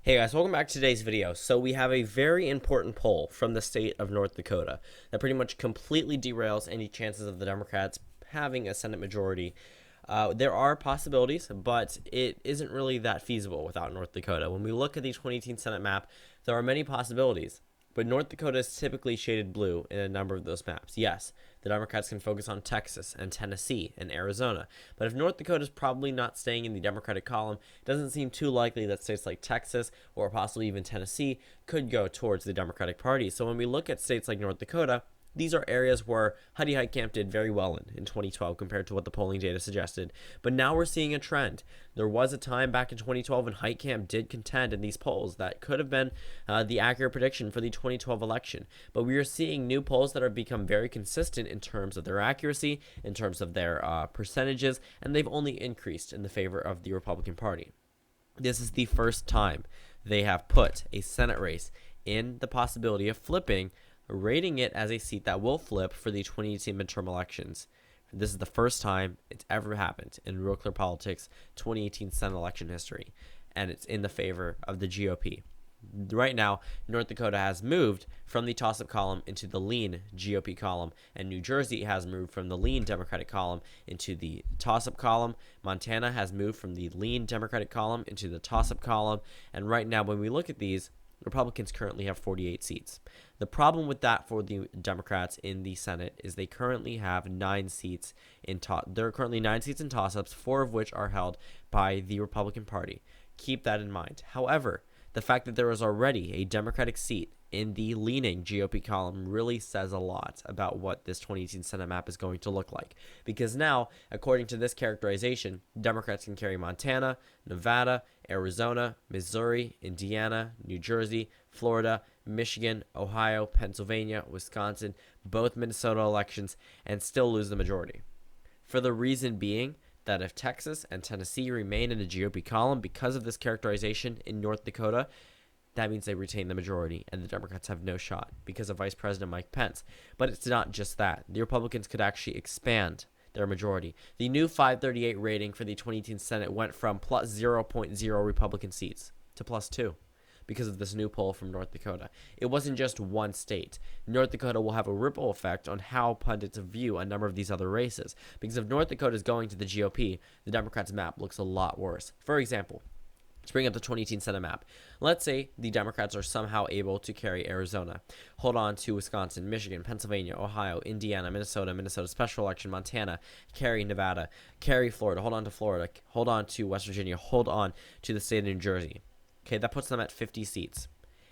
Hey guys, welcome back to today's video. So we have a very important poll from the state of North Dakota that pretty much completely derails any chances of the Democrats having a Senate majority. There are possibilities, but it isn't really that feasible without North Dakota. When we look at the 2018 Senate map, there are many possibilities, but North Dakota is typically shaded blue in a number of those maps. Yes, the Democrats can focus on Texas and Tennessee and Arizona, but if North Dakota is probably not staying in the Democratic column, it doesn't seem too likely that states like Texas or possibly even Tennessee could go towards the Democratic Party. So when we look at states like North Dakota, these are areas where Huddy Heitkamp did very well in 2012 compared to what the polling data suggested. But now we're seeing a trend. There was a time back in 2012 when Heitkamp did contend in these polls that could have been the accurate prediction for the 2012 election. But we are seeing new polls that have become very consistent in terms of their accuracy, in terms of their percentages, and they've only increased in the favor of the Republican Party. This is the first time they have put a Senate race in the possibility of flipping, rating it as a seat that will flip for the 2018 midterm elections. This is the first time it's ever happened in Real Clear Politics 2018 Senate election history, and it's in the favor of the GOP. Right now, North Dakota has moved from the toss-up column into the lean GOP column, and New Jersey has moved from the lean Democratic column into the toss-up column. Montana has moved from the lean Democratic column into the toss-up column, and right now, when we look at these, Republicans currently have 48 seats. The problem with that for the Democrats in the Senate is they currently have 9 seats in there are currently 9 seats in toss-ups, 4 of which are held by the Republican Party. Keep that in mind. However, the fact that there is already a Democratic seat in the leaning GOP column really says a lot about what this 2018 Senate map is going to look like. Because now, according to this characterization, Democrats can carry Montana, Nevada, Arizona, Missouri, Indiana, New Jersey, Florida, Michigan, Ohio, Pennsylvania, Wisconsin, both Minnesota elections, and still lose the majority. For the reason being that if Texas and Tennessee remain in the GOP column because of this characterization in North Dakota, that means they retain the majority, and the Democrats have no shot because of Vice President Mike Pence. But it's not just that. The Republicans could actually expand their majority. The new 538 rating for the 2018 Senate went from plus 0.0 Republican seats to plus 2 because of this new poll from North Dakota. It wasn't just one state. North Dakota will have a ripple effect on how pundits view a number of these other races. Because if North Dakota is going to the GOP, the Democrats' map looks a lot worse. For example, let's bring up the 2018 Senate map. Let's say the Democrats are somehow able to carry Arizona, hold on to Wisconsin, Michigan, Pennsylvania, Ohio, Indiana, Minnesota special election, Montana, carry Nevada, carry Florida, hold on to Florida, hold on to West Virginia, hold on to the state of New Jersey. Okay, that puts them at 50 seats.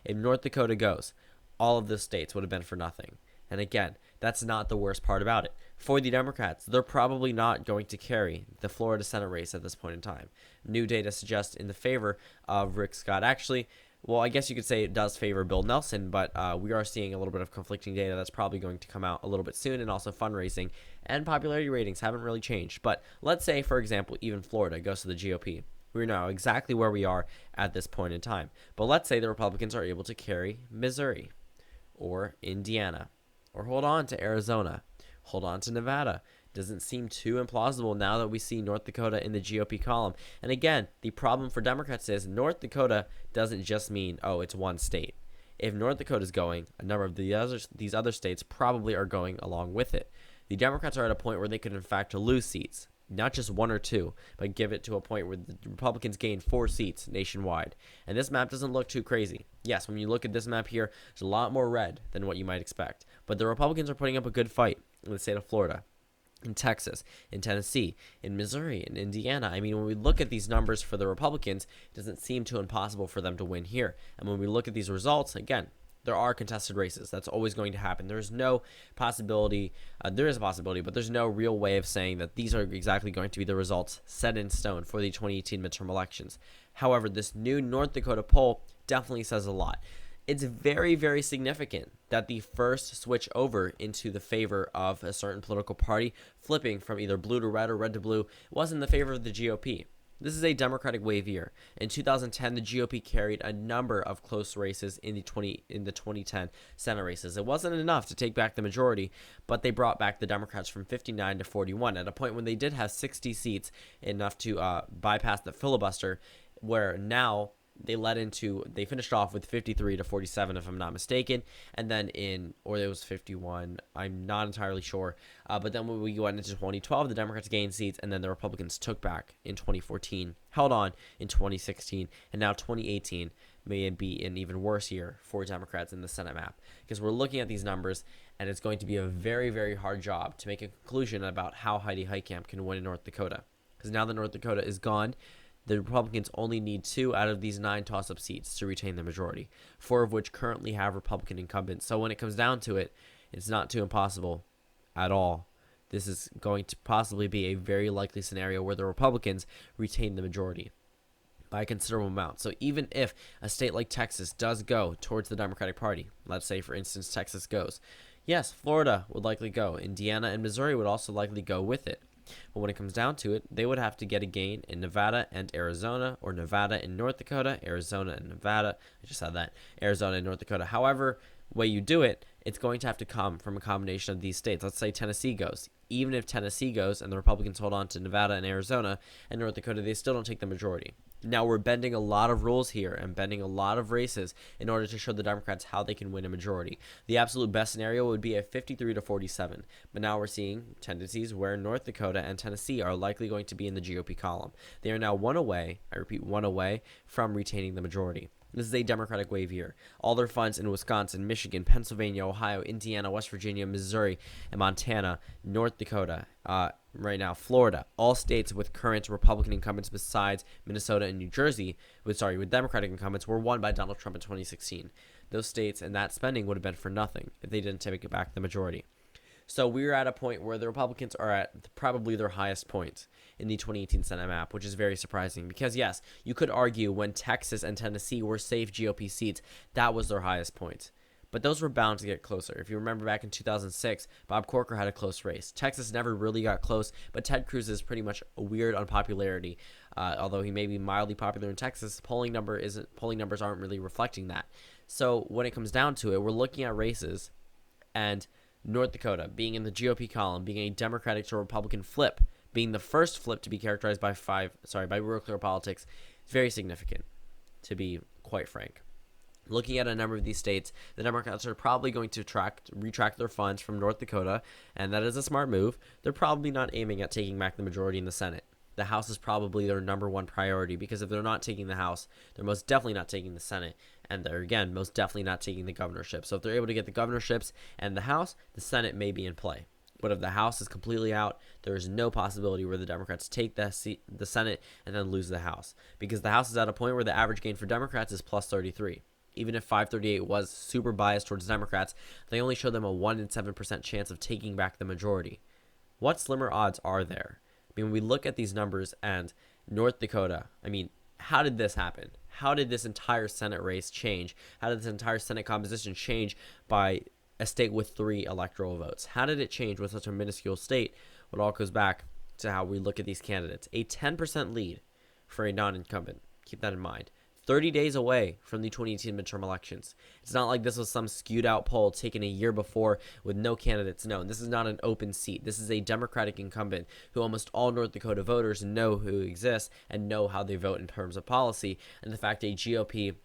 If North Dakota goes, all of those states would have been for nothing. And again, that's not the worst part about it. For the Democrats, they're probably not going to carry the Florida Senate race at this point in time. New data suggests in the favor of Rick Scott. Actually, well, I guess you could say it does favor Bill Nelson, but we are seeing a little bit of conflicting data that's probably going to come out a little bit soon, and also fundraising and popularity ratings haven't really changed. But let's say, for example, even Florida goes to the GOP. We know exactly where we are at this point in time. But let's say the Republicans are able to carry Missouri or Indiana, or hold on to Arizona, hold on to Nevada. Doesn't seem too implausible now that we see North Dakota in the GOP column. And again, the problem for Democrats is North Dakota doesn't just mean, oh, it's one state. If North Dakota is going, a number of these other states probably are going along with it. The Democrats are at a point where they could, in fact, lose seats. Not just 1 or 2, but give it to a point where the Republicans gain 4 seats nationwide. And this map doesn't look too crazy. Yes, when you look at this map here, there's a lot more red than what you might expect. But the Republicans are putting up a good fight in the state of Florida, in Texas, in Tennessee, in Missouri, in Indiana. I mean, when we look at these numbers for the Republicans, it doesn't seem too impossible for them to win here. And when we look at these results, again, there are contested races. That's always going to happen. There's no possibility. There is a possibility, but there's no real way of saying that these are exactly going to be the results set in stone for the 2018 midterm elections. However, this new North Dakota poll definitely says a lot. It's very, very significant that the first switch over into the favor of a certain political party, flipping from either blue to red or red to blue, was in the favor of the GOP. This is a Democratic wave year. In 2010, the GOP carried a number of close races in the 2010 Senate races. It wasn't enough to take back the majority, but they brought back the Democrats from 59 to 41 at a point when they did have 60 seats, enough to bypass the filibuster, where now they finished off with 53 to 47, if I'm not mistaken, and then or it was 51, I'm not entirely sure, but then when we went into 2012, the Democrats gained seats, and then the Republicans took back in 2014, held on in 2016, and now 2018 may be an even worse year for Democrats in the Senate map, because we're looking at these numbers, and it's going to be a very, very hard job to make a conclusion about how Heidi Heitkamp can win in North Dakota, because now that North Dakota is gone, the Republicans only need 2 out of these 9 toss-up seats to retain the majority, 4 of which currently have Republican incumbents. So when it comes down to it, it's not too impossible at all. This is going to possibly be a very likely scenario where the Republicans retain the majority by a considerable amount. So even if a state like Texas does go towards the Democratic Party, let's say, for instance, Texas goes, yes, Florida would likely go. Indiana and Missouri would also likely go with it. But when it comes down to it, they would have to get a gain in Nevada and Arizona, or Nevada and North Dakota, Arizona and Nevada. I just said that. Arizona and North Dakota. However way you do it, it's going to have to come from a combination of these states. Let's say Tennessee goes. Even if Tennessee goes and the Republicans hold on to Nevada and Arizona and North Dakota, they still don't take the majority. Now we're bending a lot of rules here and bending a lot of races in order to show the Democrats how they can win a majority. The absolute best scenario would be a 53 to 47, but now we're seeing tendencies where North Dakota and Tennessee are likely going to be in the GOP column. They are now 1 away, I repeat, 1 away from retaining the majority. This is a Democratic wave year. All their funds in Wisconsin, Michigan, Pennsylvania, Ohio, Indiana, West Virginia, Missouri, and Montana, North Dakota, right now, Florida, all states with current Republican incumbents besides Minnesota and New Jersey, with Democratic incumbents, were won by Donald Trump in 2016. Those states and that spending would have been for nothing if they didn't take back the majority. So we're at a point where the Republicans are at probably their highest point in the 2018 Senate map, which is very surprising because, yes, you could argue when Texas and Tennessee were safe GOP seats, that was their highest point. But those were bound to get closer. If you remember back in 2006, Bob Corker had a close race. Texas never really got close, but Ted Cruz is pretty much a weird unpopularity. Although he may be mildly popular in Texas, polling numbers aren't really reflecting that. So when it comes down to it, we're looking at races, and North Dakota being in the GOP column, being a Democratic to Republican flip, being the first flip to be characterized by Real Clear Politics, is very significant, to be quite frank. Looking at a number of these states, the Democrats are probably going to retract their funds from North Dakota, and that is a smart move. They're probably not aiming at taking back the majority in the Senate. The House is probably their number 1 priority, because if they're not taking the House, they're most definitely not taking the Senate, and they're, again, most definitely not taking the governorship. So if they're able to get the governorships and the House, the Senate may be in play. But if the House is completely out, there is no possibility where the Democrats take the Senate and then lose the House, because the House is at a point where the average gain for Democrats is plus 33. Even if 538 was super biased towards Democrats, they only show them a 1 in 7% chance of taking back the majority. What slimmer odds are there? I mean, when we look at these numbers and North Dakota, I mean, how did this happen? How did this entire Senate race change? How did this entire Senate composition change by a state with 3 electoral votes? How did it change with such a minuscule state? Well, it all goes back to how we look at these candidates. A 10% lead for a non-incumbent. Keep that in mind. 30 days away from the 2018 midterm elections. It's not like this was some skewed out poll taken a year before with no candidates known. This is not an open seat. This is a Democratic incumbent who almost all North Dakota voters know who exists and know how they vote in terms of policy. And the fact a GOP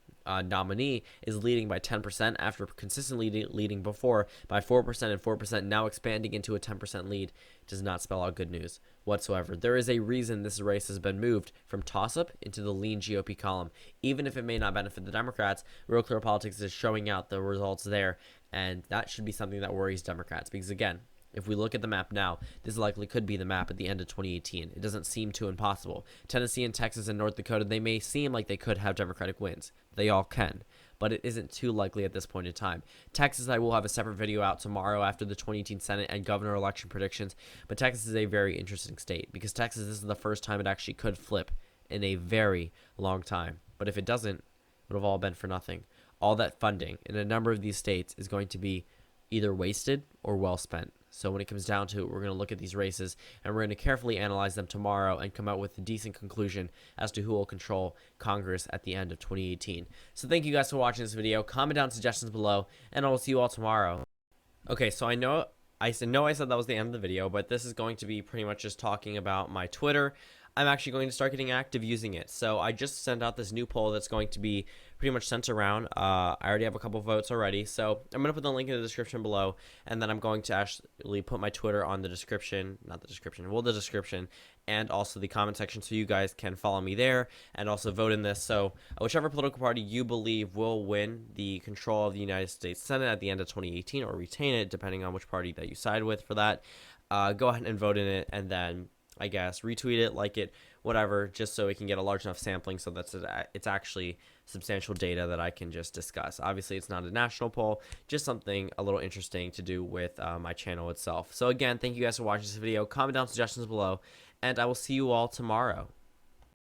nominee is leading by 10% after consistently leading before by 4% and 4%, now expanding into a 10% lead, does not spell out good news whatsoever. There is a reason this race has been moved from toss-up into the lean GOP column. Even if it may not benefit the Democrats, Real Clear Politics is showing out the results there, and that should be something that worries Democrats, because again, if we look at the map now, this likely could be the map at the end of 2018. It doesn't seem too impossible. Tennessee and Texas and North Dakota, they may seem like they could have Democratic wins. They all can, but it isn't too likely at this point in time. Texas, I will have a separate video out tomorrow after the 2018 Senate and governor election predictions, but Texas is a very interesting state because Texas, this is the first time it actually could flip in a very long time. But if it doesn't, it would have all been for nothing. All that funding in a number of these states is going to be either wasted or well spent. So when it comes down to it, we're going to look at these races and we're going to carefully analyze them tomorrow and come out with a decent conclusion as to who will control Congress at the end of 2018. So thank you guys for watching this video. Comment down suggestions below, and I'll see you all tomorrow. Okay, so I know I said that was the end of the video, but this is going to be pretty much just talking about my Twitter. I'm actually going to start getting active using it. So I just sent out this new poll that's going to be pretty much sent around. I already have a couple votes already. So I'm going to put the link in the description below. And then I'm going to actually put my Twitter on the description, not the description, well, the description, and also the comment section, so you guys can follow me there and also vote in this. So whichever political party you believe will win the control of the United States Senate at the end of 2018 or retain it, depending on which party that you side with for that, go ahead and vote in it, and then I guess retweet it, like it, whatever, just so we can get a large enough sampling so that it's actually substantial data that I can just discuss. Obviously, it's not a national poll, just something a little interesting to do with my channel itself. So again, thank you guys for watching this video. Comment down suggestions below, and I will see you all tomorrow.